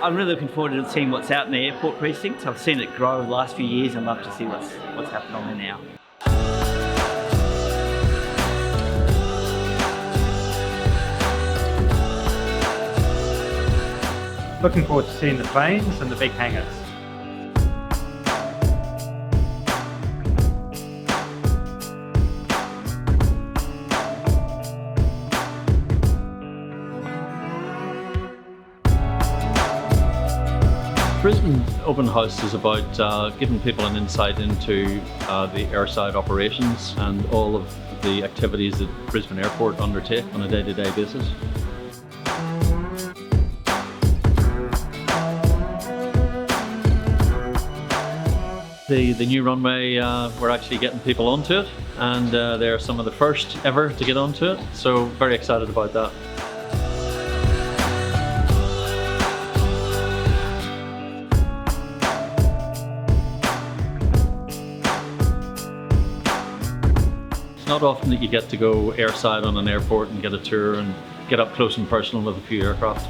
I'm really looking forward to seeing what's out in the airport precinct. I've seen it grow the last few years and I'd love to see what's happened on there now. Looking forward to seeing the planes and the big hangars. Brisbane Open House is about giving people an insight into the airside operations and all of the activities that Brisbane Airport undertake on a day-to-day basis. The new runway, we're actually getting people onto it, and they're some of the first ever to get onto it, so very excited about that. It's not often that you get to go airside on an airport and get a tour and get up close and personal with a few aircraft.